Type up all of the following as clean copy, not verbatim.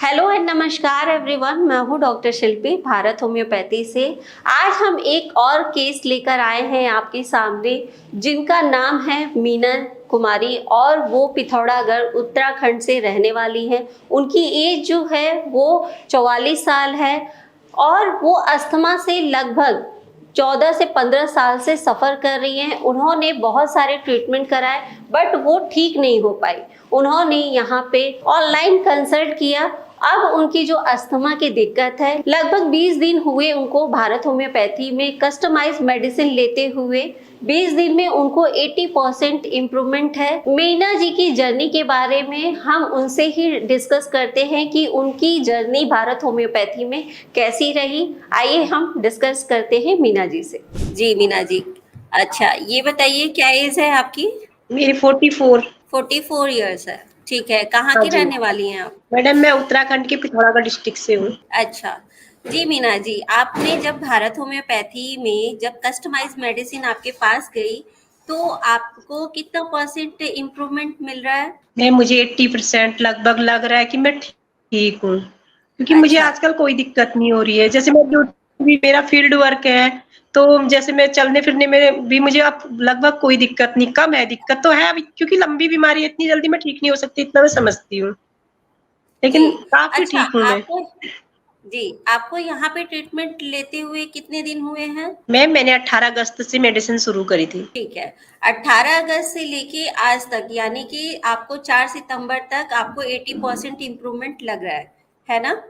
Hello and नमस्कार everyone. मैं हूं डॉक्टर शिल्पी, भारत होम्योपैथी से। आज हम एक और केस लेकर आए हैं आपके सामने, जिनका नाम है मीना कुमारी और वो पिथौरागढ़ उत्तराखंड से रहने वाली हैं। उनकी एज जो है वो 44 साल है और वो अस्थमा से लगभग 14 से 15 साल से सफ़र कर रही हैं। उन्होंने बहुत सारे ट्रीटमेंट कराए बट वो ठीक नहीं हो पाई। उन्होंने यहाँ पे ऑनलाइन कंसल्ट किया। अब उनकी जो अस्थमा की दिक्कत है, लगभग 20 दिन हुए उनको भारत होम्योपैथी में कस्टमाइज मेडिसिन लेते हुए। 20 दिन में उनको 80% इम्प्रूवमेंट है। मीना जी की जर्नी के बारे में हम उनसे ही डिस्कस करते हैं कि उनकी जर्नी भारत होम्योपैथी में कैसी रही। आइए हम डिस्कस करते हैं मीना जी से। जी मीना जी, अच्छा ये बताइए क्या एज है आपकी? मेरी 44। 44 ईयर्स है। ठीक है, कहाँ हाँ की जी। रहने वाली हैं आप? मैडम मैं उत्तराखंड के पिथौरागढ़ डिस्ट्रिक्ट से हूँ। अच्छा। जी मीना जी, आपने जब भारत होम्योपैथी में जब कस्टमाइज मेडिसिन आपके पास गई तो आपको कितना परसेंट इम्प्रूवमेंट मिल रहा है? मुझे 80% लगभग लग रहा है कि मैं ठीक हूँ, क्योंकि मुझे अच्छा। आजकल कोई दिक्कत नहीं हो रही है। जैसे मैं जो भी मेरा फील्ड वर्क है, तो जैसे मैं चलने फिरने में भी मुझे अब लगभग कोई दिक्कत नहीं। कम है, दिक्कत तो है अभी, क्योंकि लंबी बीमारी है, इतनी जल्दी मैं ठीक नहीं हो सकती, इतना मैं समझती हूँ, जी। लेकिन काफी अच्छा, ठीक हूँ मैं। आपको जी आपको यहाँ पे ट्रीटमेंट लेते हुए कितने दिन हुए हैं? मैंने 18 अगस्त से मेडिसिन शुरू करी थी। ठीक है। 18 अगस्त से लेके आज तक, यानी कि आपको 4 सितंबर तक आपको 80% इम्प्रूवमेंट लग रहा है ना?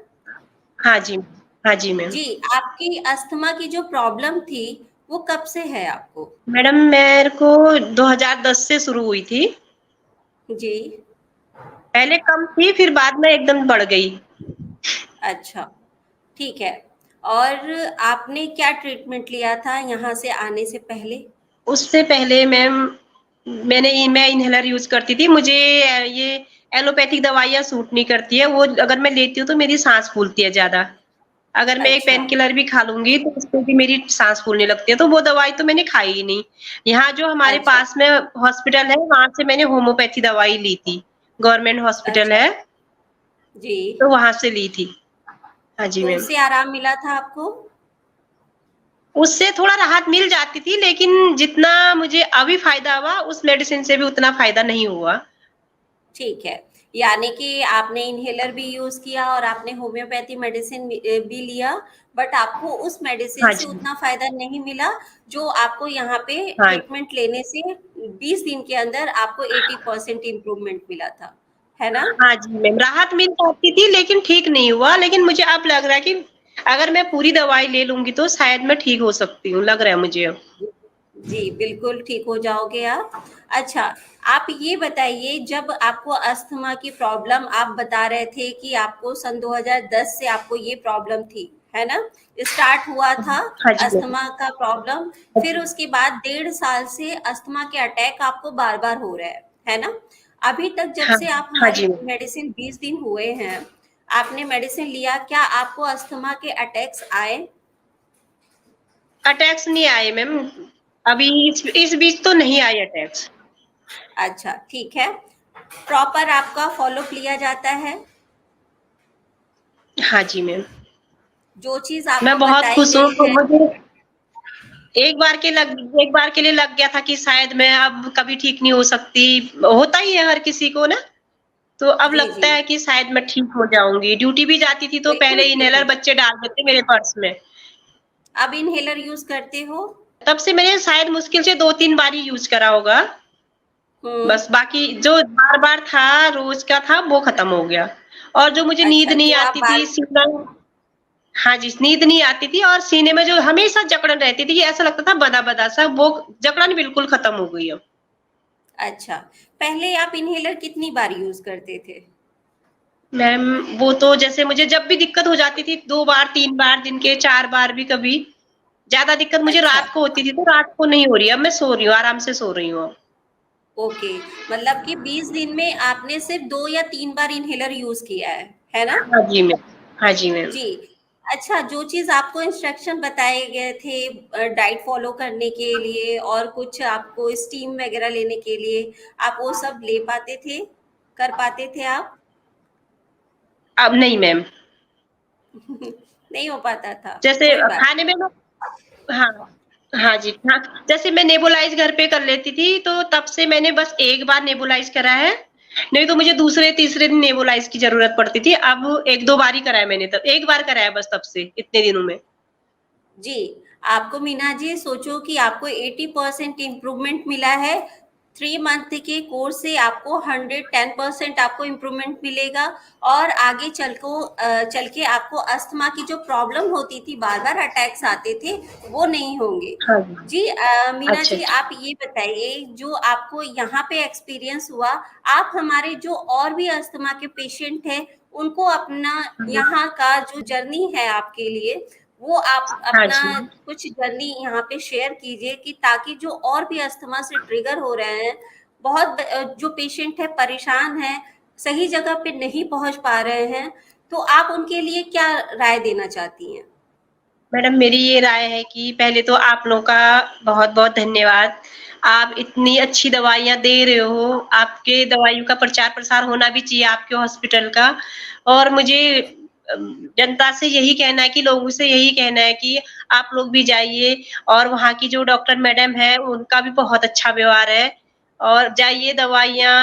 हाँ जी। हाँ जी मैम। जी, आपकी अस्थमा की जो प्रॉब्लम थी, वो कब से है आपको? मैडम मेरे को 2010 से शुरू हुई थी। जी। पहले कम थी, फिर बाद में एकदम बढ़ गई। अच्छा, ठीक है। और आपने क्या ट्रीटमेंट लिया था यहाँ से आने से पहले? उससे पहले मैम मैं इन्हेलर यूज करती थी। मुझे ये एलोपैथिक दवाइयाँ सूट नहीं करती है। वो अगर मैं लेती हूँ तो मेरी सांस फूलती है ज्यादा। अगर मैं एक अच्छा, पेन किलर भी खा लूंगी तो उससे भी मेरी सांस फूलने लगती है, तो वो दवाई तो मैंने खाई ही नहीं। यहाँ जो हमारे अच्छा, पास में हॉस्पिटल है, वहां से मैंने होम्योपैथी दवाई ली थी। गवर्नमेंट हॉस्पिटल अच्छा। है, जी, तो वहां से ली थी। हाँ जी तो मैम। उससे आराम मिला था आपको? उससे थोड़ा राहत मिल जाती थी, लेकिन जितना मुझे अभी फायदा हुआ उस मेडिसिन से भी उतना फायदा नहीं हुआ। ठीक है। यानी कि आपने इन्हेलर भी यूज़ किया और आपने होम्योपैथी मेडिसिन भी लिया, बट आपको उस मेडिसिन हाँ से जी। उतना फ़ायदा नहीं मिला, जो आपको यहाँ पे हाँ। ट्रीटमेंट लेने से 20 दिन के अंदर आपको 80% इम्प्रूवमेंट मिला था, है ना? हाँ जी मैम, राहत मिल जाती थी लेकिन ठीक नहीं हुआ। लेकिन मुझे अब लग रहा है कि अगर मैं पूरी दवाई ले लूंगी तो शायद मैं ठीक हो सकती हूँ, लग रहा है मुझे अब। जी, बिल्कुल ठीक हो जाओगे आप। अच्छा, आप ये बताइए, जब आपको अस्थमा की प्रॉब्लम आप बता रहे थे कि आपको सन 2010 से आपको ये प्रॉब्लम थी, है ना? स्टार्ट हुआ था हाँ जी मैम। अस्थमा का प्रॉब्लम, फिर उसके बाद 1.5 साल से अस्थमा के अटैक आपको बार-बार हो रहे हैं, है ना? अभी तक जब हाँ। से आप हाँ हमारी जी मैम। मेडिसिन 20 दिन हुए हैं, आपने मेडिसिन लिया, क्या आपको अस्थमा के अटैक्स आए? अटैक्स नहीं आए मैम, अभी इस बीच तो नहीं आए अटैक्स। अच्छा, ठीक है। प्रॉपर आपका फ़ॉलो-अप लिया जाता है? हाँ जी मैम। जो चीज़ मैं आपको बहुत बताई खुश हूँ, गई तो है। मुझे एक बार के लिए लग गया था कि शायद मैं अब कभी ठीक नहीं हो सकती। होता ही है हर किसी को ना। तो अब जी, लगता जी। है कि शायद मैं ठीक हो जाऊंगी। ड्यूटी भी जाती थी तो बिल्कुल पहले ठीक इनहेलर हो बच्चे डाल देते मेरे पर्स में। अब इन्हेलर यूज़ करते हो? तब से मैंने शायद मुश्किल से 2-3 बार ही यूज करा होगा। हुँ। बस बाकी जो बार-बार था, रोज का था, वो खत्म हो गया। और जो मुझे नींद अच्छा, नहीं जो आप आती बार थी, सीना हाँ जी, नींद नहीं आती थी और सीने में जो हमेशा जकड़न रहती थी, ऐसा लगता था बदा-बदा सा, वो जकड़न बिल्कुल खत्म हो गई अब। अच्छा, पहले आप इन्हेलर कितनी बार यूज़ करते थे? मैम वो तो जैसे मुझे जब भी दिक्कत हो जाती थी, 2 बार, 3 बार, दिन के 4 बार भी कभी। ज़्यादा दिक्कत मुझे अच्छा, रात को होती थी, तो रात को नहीं हो रही है, अब मैं सो रही हूँ, आराम से सो रही हूँ अब। ओके। मतलब कि 20 दिन में आपने सिर्फ़ 2 या 3 बार इन्हेलर यूज़ किया है ना? हाँ जी मैम। हाँ जी मैम। जी। अच्छा, जो चीज़ आपको इंस्ट्रक्शन बताए गए थे डाइट फ़ॉलो करने के लिए और कुछ आपको स्टीम वग़ैरह लेने के लिए, आप वो सब ले पाते थे? कर पाते थे आप? अब नहीं मैम। नहीं हो पाता था, जैसे कोई बात खाने में हाँ, हाँ जी, हाँ, जैसे मैं नेबुलाइज़ घर पे कर लेती थी, तो तब से मैंने बस एक बार नेबुलाइज़ करा है, नहीं तो मुझे दूसरे तीसरे दिन नेबुलाइज़ की ज़रूरत पड़ती थी। अब 1-2 बार ही करा है मैंने, तब 1 बार करा है बस तब से, इतने दिनों में। जी, आपको मीना जी सोचो कि आपको 80% इम्प्रूवमेंट मिला है। 3 मंथ के कोर्स से आपको 110% आपको इम्प्रूवमेंट मिलेगा और आगे चल के आपको अस्थमा की जो प्रॉब्लम होती थी, बार-बार अटैक्स आते थे, वो नहीं होंगे। हाँ जी। जी मीना अच्छा, जी अच्छा। आप ये बताइए जो आपको यहाँ पे एक्सपीरियंस हुआ, आप हमारे जो और भी अस्थमा के पेशेंट हैं, उनको अपना हुँ, यहाँ का जो जर्नी है आपके लिए वो आप हाँ अपना जी। कुछ जर्नी यहाँ पे शेयर कीजिए कि ताकि जो और भी अस्थमा से ट्रिगर हो रहे हैं, जो पेशेंट है परेशान है, सही जगह पे नहीं पहुंच पा रहे हैं, तो आप उनके लिए क्या राय देना चाहती हैं? मैडम मेरी ये राय है कि पहले तो आप लोगों का बहुत-बहुत धन्यवाद। आप इतनी अच्छी दवाइयाँ दे रहे हो, आपके दवाइयों का प्रचार-प्रसार होना भी चाहिए आपके हॉस्पिटल का। और मुझे जनता से यही कहना है कि लोगों से यही कहना है कि आप लोग भी जाइए और वहाँ की जो डॉक्टर मैडम हैं, उनका भी बहुत अच्छा व्यवहार है। और जाइए दवाइयाँ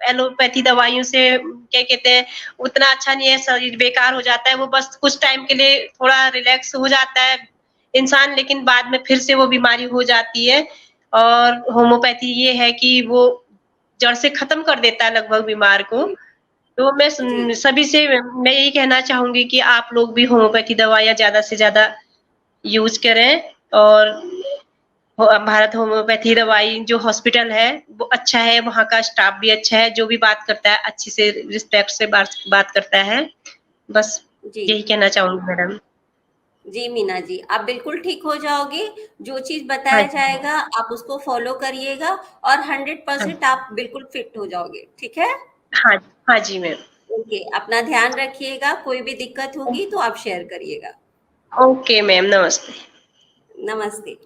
एलोपैथी दवाइयों से क्या कहते हैं, उतना अच्छा नहीं है, शरीर बेकार हो जाता है, वो बस कुछ टाइम के लिए थोड़ा रिलैक्स हो जाता है इंसान, लेकिन बाद में फिर से वो बीमारी हो जाती है। और होम्योपैथी ये है कि वो जड़ से खत्म कर देता है लगभग बीमार को। जी, तो मैं जी, सभी से मैं यही कहना चाहूँगी कि आप लोग भी होम्योपैथी दवाइयाँ ज़्यादा से ज़्यादा यूज़ करें। और भारत होम्योपैथी दवाई जो हॉस्पिटल है, वो अच्छा है, वहाँ का स्टाफ भी अच्छा है, जो भी बात करता है अच्छे से रिस्पेक्ट से बात करता है। बस जी। यही कहना चाहूँगी मैडम। जी, मीना जी, आप बिल्कुल ठीक हो जाओगे। जो चीज़ हाँ बताया जी, जाएगा, आप उसको फ़ॉलो करिएगा और हाँ 100% जी। आप बिल्कुल फिट हो जाओगे, ठीक है? हाँ, हाँ जी मैम। ओके, अपना ध्यान रखिएगा, कोई भी दिक्कत होगी तो आप शेयर करिएगा। ओके मैम, नमस्ते। नमस्ते।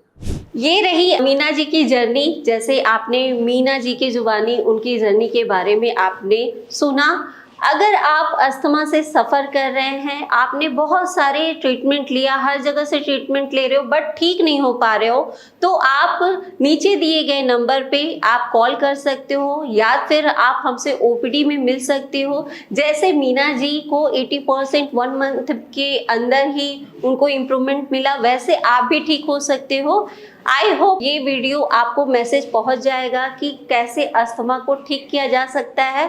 ये रही मीना जी की जर्नी। जैसे आपने मीना जी की जुबानी उनकी जर्नी के बारे में आपने सुना। अगर आप अस्थमा से सफ़र कर रहे हैं, आपने बहुत सारे ट्रीटमेंट लिया, हर जगह से ट्रीटमेंट ले रहे हो बट ठीक नहीं हो पा रहे हो, तो आप नीचे दिए गए नंबर पे आप कॉल कर सकते हो या फिर आप हमसे ओपीडी में मिल सकते हो। जैसे मीना जी को 80% 1 मंथ के अंदर ही उनको इम्प्रूवमेंट मिला, वैसे आप भी ठीक हो सकते हो। आई होप ये वीडियो आपको मैसेज पहुंच जाएगा कि कैसे अस्थमा को ठीक किया जा सकता है।